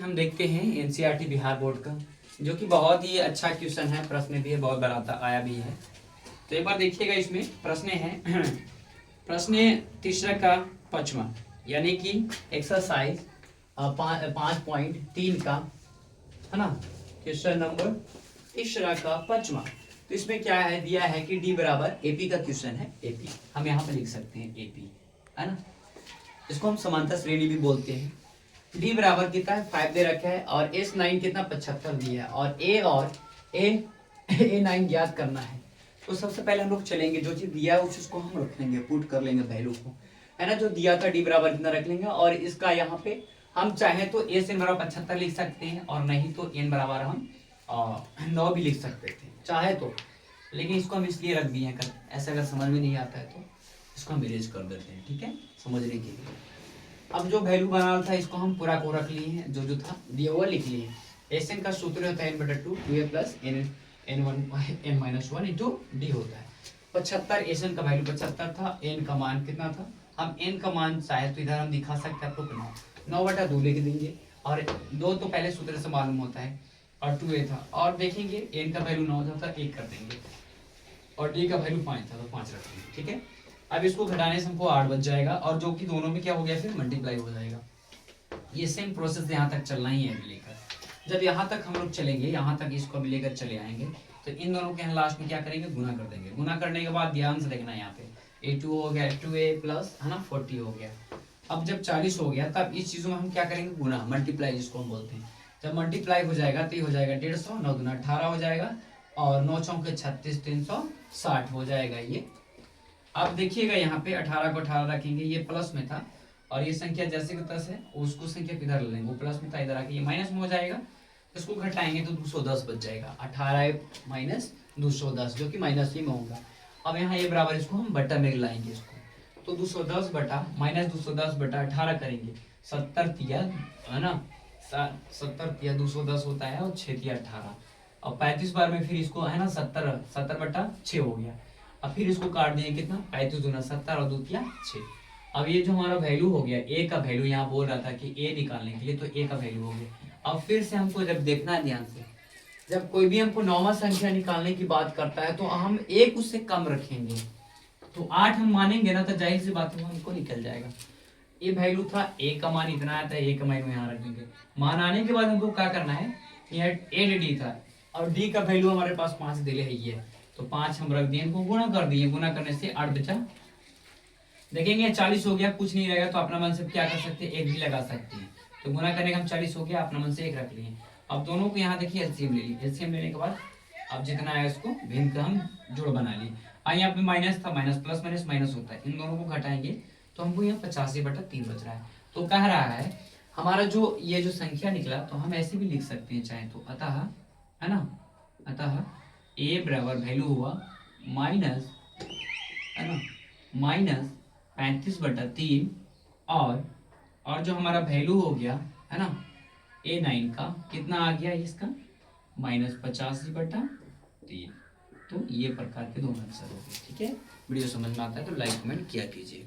हम देखते हैं एनसीईआरटी बिहार बोर्ड का, जो कि बहुत ही अच्छा क्वेश्चन है, प्रश्न भी है, बहुत बड़ा आया भी है। तो एक बार देखिएगा, इसमें प्रश्न है प्रश्न तीसरा का पांचवा, यानी कि एक्सरसाइज 5.3 का, है ना, क्वेश्चन नंबर तीसरा का पांचवा। तो इसमें क्या है, दिया है कि डी बराबर एपी का क्वेश्चन है। एपी हम यहाँ पे लिख सकते हैं, एपी, है ना, इसको हम समांतर श्रेणी भी बोलते हैं। डी बराबर कितना है, 5 दे रखा है, और S9 कितना 75 दिया है, और A9 ज्ञात करना है। तो सबसे पहले हम लोग चलेंगे, जो चीज दिया है उसको हम रख लेंगे, पुट कर लेंगे वैल्यू को, है ना, जो दिया था डी बराबर कितना रख लेंगे, और इसका यहाँ पे हम चाहे तो S बराबर 75 लिख सकते हैं, और नहीं तो n बराबर हम 9 भी लिख सकते थे चाहे तो, लेकिन इसको हम इसलिए रख दिए हैं, ऐसा अगर समझ में नहीं आता है तो इसको हम इरेज कर देते हैं, ठीक है, समझने के लिए। अब जो वैल्यू बनाना था इसको हम पूरा को रख लिए हैं, जो था दिया हुआ लिख लिए। एसएन का सूत्र होता है n/2 2a plus n-1 into D होता है। 75 एसएन का वैल्यू 75 था, n का मान कितना था, हम n का मान चाहे तो इधर हम दिखा सकते हैं आपको, 9/2 लिख देंगे, और 2 तो पहले सूत्र से मालूम होता है, और 2a था, और देखेंगे n का वैल्यू 9 था तो 1 कर देंगे, और d का वैल्यू 5 था तो 5 रख देंगे, ठीक है। अब इसको घटाने से हमको 8 बच जाएगा, और जो कि दोनों में क्या हो गया, फिर मल्टीप्लाई हो जाएगा। ये सेम प्रोसेस यहाँ तक चलना ही है अभी लेकर। जब यहाँ तक हम लोग चलेंगे, यहाँ तक इसको अभी लेकर चले आएंगे, तो इन दोनों के यहाँ लास्ट में क्या करेंगे, गुना कर देंगे। गुना करने के बाद ध्यान से देखना, यहाँ पे A2 हो गया, 2a प्लस, है ना, 40 हो गया। अब जब 40 हो गया तब इस चीजों में हम क्या करेंगे, गुना, मल्टीप्लाई जिसको हम बोलते हैं। जब मल्टीप्लाई हो जाएगा तो ये हो जाएगा 150, 9 दूना 18 हो जाएगा, और 9 चौके 36, 360 हो जाएगा ये। अब देखिएगा यहाँ पे 18 को 18 रखेंगे, ये प्लस में था, और ये संख्या जैसे कि तैसे है, उसको संख्या इधर ले लेंगे, वो प्लस में था, इधर आके ये माइनस में हो जाएगा। इसको घटाएंगे तो 210 बच जाएगा, 18 माइनस 210, जो कि माइनस ही में होगा। अब यहाँ ये बराबर, इसको हम बटा में लाएंगे इसको, तो 210 बटा माइनस 210 बटा 18 करेंगे, 70 तिया, है ना, 70 तिया 210 होता है, और 6 तिया 18, और 35 बार में फिर इसको, है ना, 70 बटा 6 हो गया। अब फिर इसको काट दिए, कितना, 35 दूना 70 और 2 तिया 6। अब ये जो हमारा वैल्यू हो गया, ए का वैल्यू, यहाँ बोल रहा था कि ए निकालने के लिए, तो ए का वैल्यू हो गया। अब फिर से हमको जब देखना है ध्यान से, जब कोई भी हमको नौवां संख्या निकालने की बात करता है तो हम एक उससे कम रखेंगे, तो 8 हम मानेंगे ना, तो जाहिर सी बात है हमको निकल जाएगा। ये वैल्यू था, ए का मान इतना आता है, ए का मान यहाँ रखेंगे। मान आने के बाद हमको क्या करना है, यहाँ ए डी था, और डी का वैल्यू हमारे पास 5 दिले है ये, तो 5 हम रख दिए, इनको गुणा कर दिए, गुणा करने से 8 बचा। देखेंगे 40 हो गया, कुछ नहीं रहेगा तो अपना मन से क्या कर सकते हैं, 1 भी लगा सकते हैं। तो गुणा करने का हम 40 हो गया, अपना मन से 1 रख लिए। अब दोनों को यहाँ देखिए एलसीएम ले ली, एलसीएम लेने के बाद अब जितना है उसको भिन्न का हम जोड़ बना लिए। यहाँ पे माइनस था, माइनस प्लस माइनस माइनस होता है, इन दोनों को घटाएंगे तो हमको यहाँ 85/3 बच रहा है। तो कह रहा है हमारा जो ये जो संख्या निकला, तो हम ऐसे भी लिख सकते हैं चाहे तो, अतः, है ना, अतः ए बराबर वैल्यू हुआ माइनस, है ना, माइनस 35/3, और जो हमारा वैल्यू हो गया, है ना, A9 का कितना आ गया, इसका माइनस 85/3। तो ये प्रकार के दोनों आंसर हो गए, ठीक है। वीडियो समझ में आता है तो लाइक कमेंट किया कीजिए।